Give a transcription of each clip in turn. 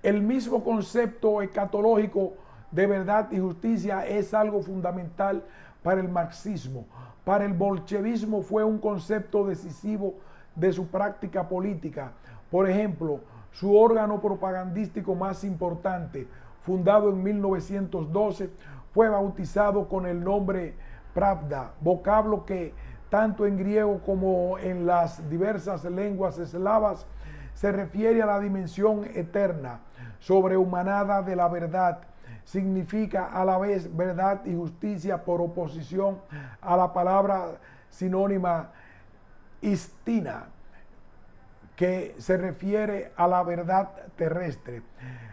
El mismo concepto escatológico de verdad y justicia es algo fundamental para el marxismo. Para el bolchevismo fue un concepto decisivo de su práctica política. Por ejemplo, su órgano propagandístico más importante, fundado en 1912, fue bautizado con el nombre Pravda, vocablo que tanto en griego como en las diversas lenguas eslavas se refiere a la dimensión eterna, sobrehumanada de la verdad. Significa a la vez verdad y justicia por oposición a la palabra sinónima istina, que se refiere a la verdad terrestre.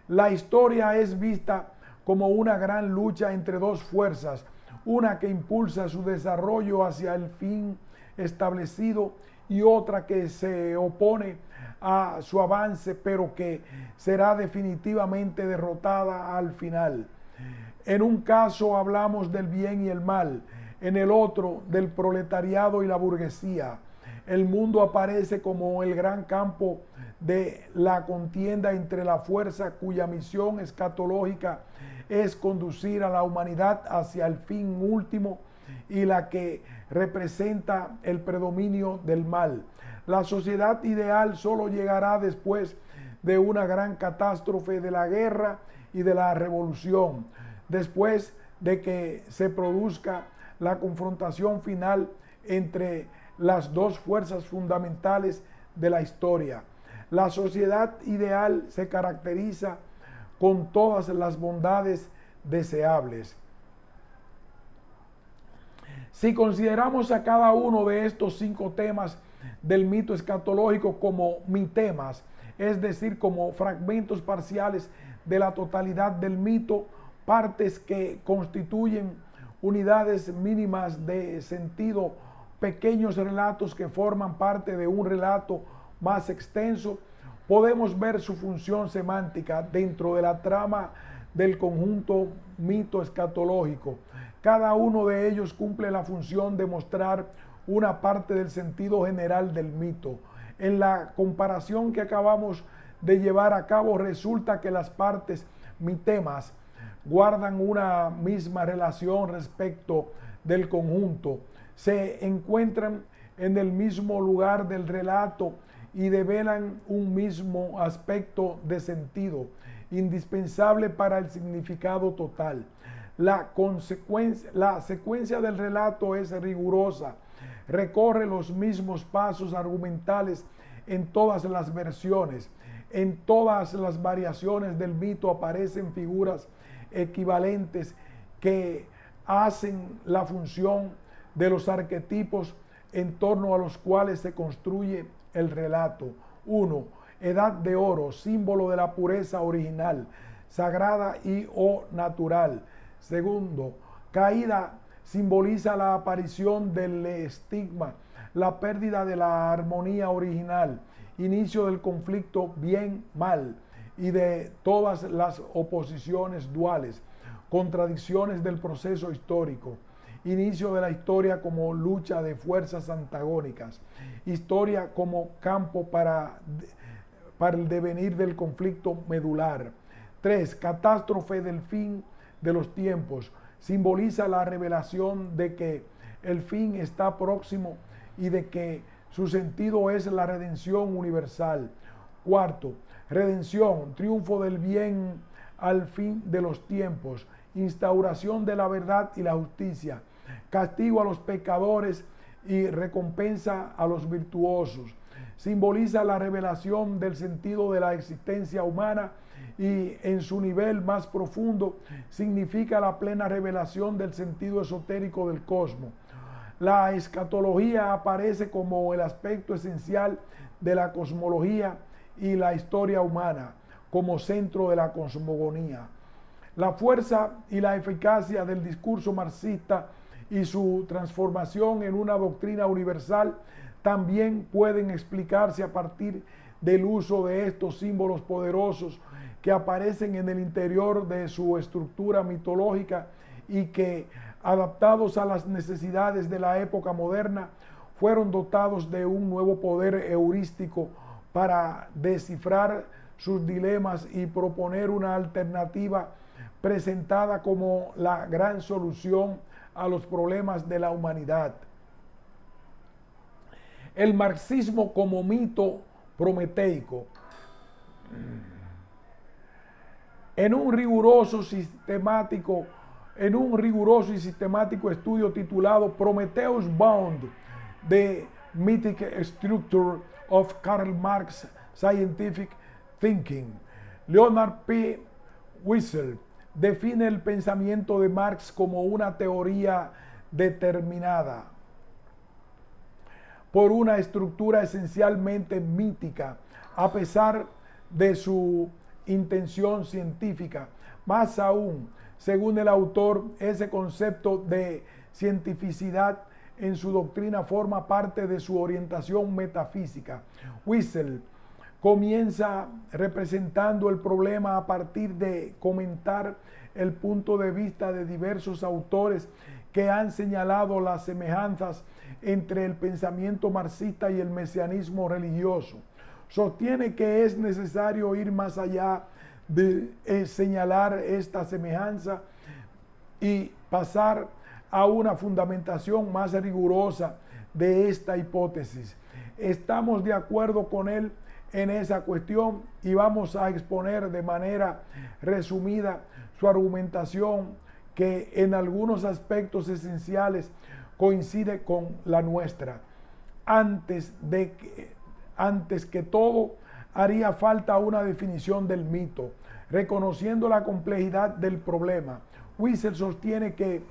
La historia es vista como una gran lucha entre dos fuerzas, una que impulsa su desarrollo hacia el fin establecido y otra que se opone a su avance, pero que será definitivamente derrotada al final. En un caso hablamos del bien y el mal, en el otro del proletariado y la burguesía. El mundo aparece como el gran campo de la contienda entre la fuerza cuya misión escatológica es conducir a la humanidad hacia el fin último y la que representa el predominio del mal. La sociedad ideal solo llegará después de una gran catástrofe de la guerra y de la revolución, después de que se produzca la confrontación final entre las dos fuerzas fundamentales de la historia. La sociedad ideal se caracteriza con todas las bondades deseables. Si consideramos a cada uno de estos 5 temas del mito escatológico como mitemas, es decir, como fragmentos parciales de la totalidad del mito, partes que constituyen unidades mínimas de sentido, pequeños relatos que forman parte de un relato más extenso, podemos ver su función semántica dentro de la trama del conjunto mito escatológico. Cada uno de ellos cumple la función de mostrar una parte del sentido general del mito. En la comparación que acabamos de llevar a cabo, resulta que las partes mitemas guardan una misma relación respecto del conjunto, se encuentran en el mismo lugar del relato y develan un mismo aspecto de sentido, indispensable para el significado total. La secuencia del relato es rigurosa, recorre los mismos pasos argumentales en todas las versiones. En todas las variaciones del mito aparecen figuras equivalentes que hacen la función de los arquetipos en torno a los cuales se construye el relato. 1. Edad de oro, símbolo de la pureza original, sagrada y o natural. Segundo, caída simboliza la aparición del estigma, la pérdida de la armonía original, inicio del conflicto bien-mal y de todas las oposiciones duales, contradicciones del proceso histórico, inicio de la historia como lucha de fuerzas antagónicas, historia como campo para el devenir del conflicto medular. 3. Catástrofe del fin de los tiempos, simboliza la revelación de que el fin está próximo y de que su sentido es la redención universal. 4. Redención, triunfo del bien al fin de los tiempos, instauración de la verdad y la justicia, castigo a los pecadores y recompensa a los virtuosos. Simboliza la revelación del sentido de la existencia humana y en su nivel más profundo significa la plena revelación del sentido esotérico del cosmos. La escatología aparece como el aspecto esencial de la cosmología y la historia humana como centro de la cosmogonía. La fuerza y la eficacia del discurso marxista y su transformación en una doctrina universal también pueden explicarse a partir del uso de estos símbolos poderosos que aparecen en el interior de su estructura mitológica y que, adaptados a las necesidades de la época moderna, fueron dotados de un nuevo poder heurístico para descifrar sus dilemas y proponer una alternativa presentada como la gran solución a los problemas de la humanidad. El marxismo como mito prometeico. En un riguroso y sistemático estudio titulado Prometheus Bound, The Mythic Structure of Karl Marx Scientific Thinking, Leonard P. Wiesel define el pensamiento de Marx como una teoría determinada por una estructura esencialmente mítica, a pesar de su intención científica. Más aún, según el autor, ese concepto de cientificidad en su doctrina forma parte de su orientación metafísica. Wiesel comienza representando el problema a partir de comentar el punto de vista de diversos autores que han señalado las semejanzas entre el pensamiento marxista y el mesianismo religioso. Sostiene que es necesario ir más allá de señalar esta semejanza y pasar a una fundamentación más rigurosa de esta hipótesis. Estamos de acuerdo con él en esa cuestión y vamos a exponer de manera resumida su argumentación, que en algunos aspectos esenciales coincide con la nuestra. Antes que todo, haría falta una definición del mito, reconociendo la complejidad del problema. Wiesel sostiene que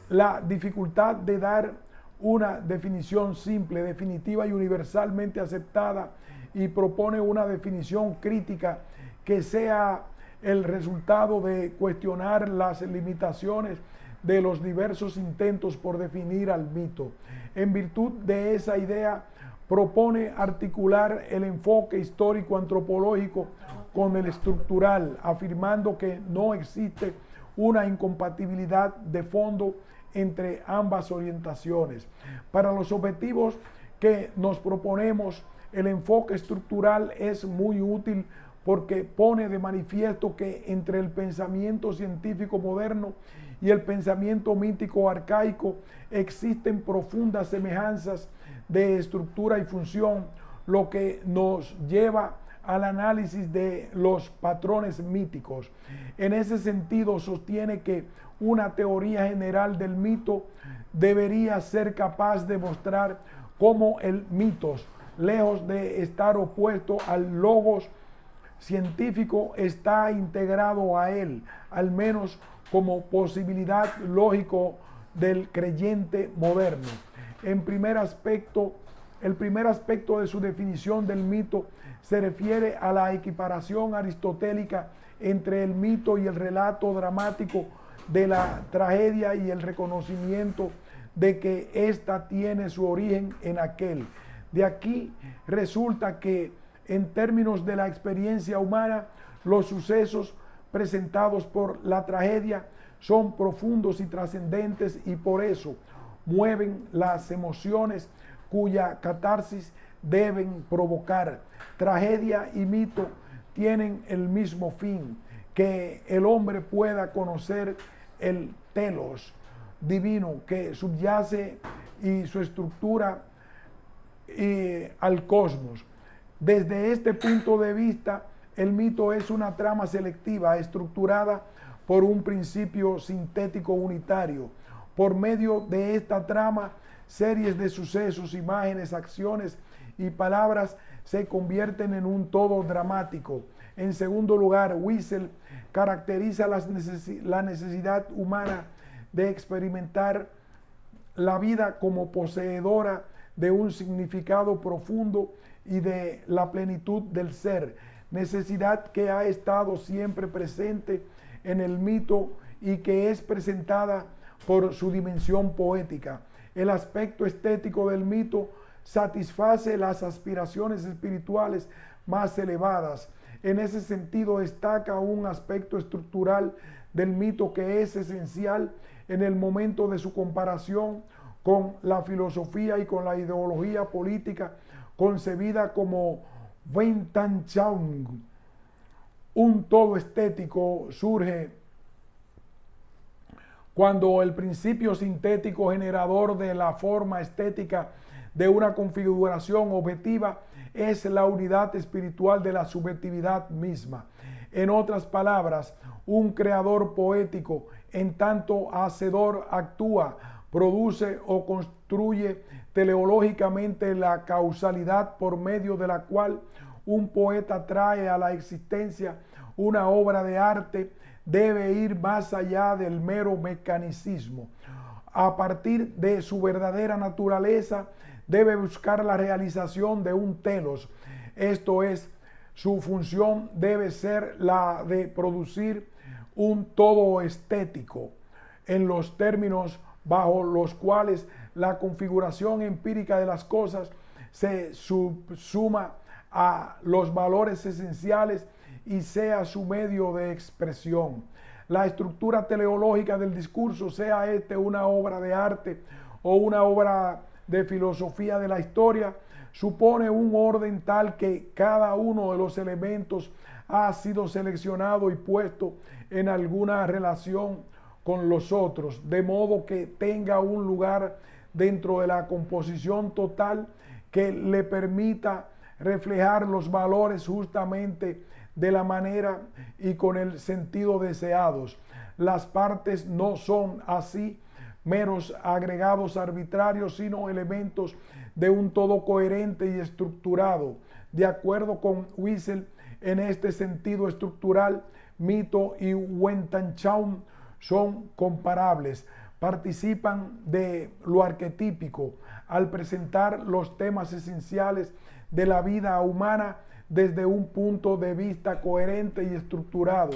la dificultad de dar una definición simple, definitiva y universalmente aceptada, y propone una definición crítica que sea el resultado de cuestionar las limitaciones de los diversos intentos por definir al mito. En virtud de esa idea, propone articular el enfoque histórico antropológico con el estructural, afirmando que no existe una incompatibilidad de fondo entre ambas orientaciones. Para los objetivos que nos proponemos, el enfoque estructural es muy útil porque pone de manifiesto que entre el pensamiento científico moderno y el pensamiento mítico arcaico existen profundas semejanzas de estructura y función, lo que nos lleva al análisis de los patrones míticos. En ese sentido, sostiene que una teoría general del mito debería ser capaz de mostrar cómo el mitos, lejos de estar opuesto al logos científico, está integrado a él, al menos como posibilidad lógico del creyente moderno. El primer aspecto de su definición del mito se refiere a la equiparación aristotélica entre el mito y el relato dramático de la tragedia y el reconocimiento de que ésta tiene su origen en aquel. De aquí resulta que, en términos de la experiencia humana, los sucesos presentados por la tragedia son profundos y trascendentes, y por eso mueven las emociones cuya catarsis deben provocar. Tragedia y mito tienen el mismo fin: que el hombre pueda conocer el telos divino que subyace y su estructura al cosmos. Desde este punto de vista, el mito es una trama selectiva estructurada por un principio sintético unitario. Por medio de esta trama, series de sucesos, imágenes, acciones y palabras se convierten en un todo dramático. En segundo lugar, Wiesel caracteriza la necesidad humana de experimentar la vida como poseedora de un significado profundo y de la plenitud del ser, necesidad que ha estado siempre presente en el mito y que es presentada por su dimensión poética. El aspecto estético del mito satisface las aspiraciones espirituales más elevadas. En ese sentido, destaca un aspecto estructural del mito que es esencial en el momento de su comparación con la filosofía y con la ideología política concebida como Weltanschauung. un todo estético surge cuando el principio sintético generador de la forma estética de una configuración objetiva es la unidad espiritual de la subjetividad misma. En otras palabras, un creador poético, en tanto hacedor, actúa, produce o construye teleológicamente la causalidad por medio de la cual un poeta trae a la existencia una obra de arte. Debe ir más allá del mero mecanicismo. A partir de su verdadera naturaleza, debe buscar la realización de un telos. Esto es, su función debe ser la de producir un todo estético, en los términos bajo los cuales la configuración empírica de las cosas se subsuma a los valores esenciales y sea su medio de expresión. La estructura teleológica del discurso, sea este una obra de arte o una obra de filosofía de la historia, supone un orden tal que cada uno de los elementos ha sido seleccionado y puesto en alguna relación con los otros, de modo que tenga un lugar dentro de la composición total que le permita reflejar los valores justamente de la manera y con el sentido deseados. Las partes no son así meros agregados arbitrarios, sino elementos de un todo coherente y estructurado. De acuerdo con Wiesel, en este sentido estructural, mito y Weltanschauung son comparables. Participan de lo arquetípico al presentar los temas esenciales de la vida humana desde un punto de vista coherente y estructurado.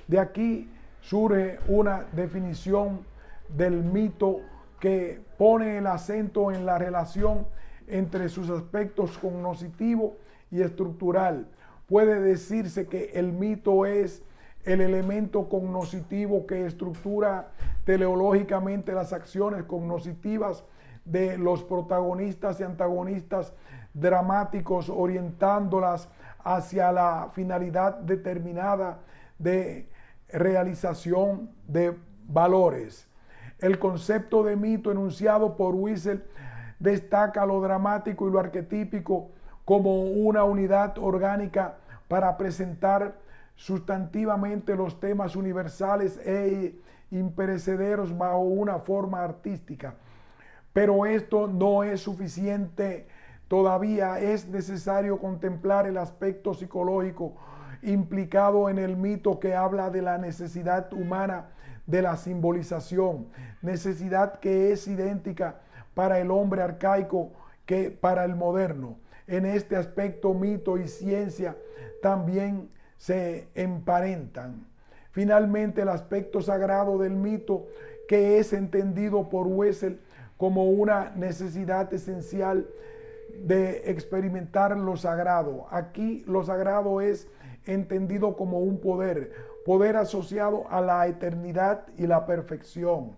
De aquí surge una definición del mito que pone el acento en la relación entre sus aspectos cognoscitivo y estructural. Puede decirse que el mito es el elemento cognoscitivo que estructura teleológicamente las acciones cognoscitivas de los protagonistas y antagonistas dramáticos, orientándolas hacia la finalidad determinada de realización de valores. El concepto de mito enunciado por Wiesel destaca lo dramático y lo arquetípico como una unidad orgánica para presentar sustantivamente los temas universales e imperecederos bajo una forma artística. Pero esto no es suficiente. Todavía es necesario contemplar el aspecto psicológico implicado en el mito, que habla de la necesidad humana de la simbolización, necesidad que es idéntica para el hombre arcaico que para el moderno. En este aspecto, mito y ciencia también se emparentan. Finalmente, el aspecto sagrado del mito, que es entendido por Wiesel como una necesidad esencial de experimentar lo sagrado. Aquí lo sagrado es entendido como un poder asociado a la eternidad y la perfección.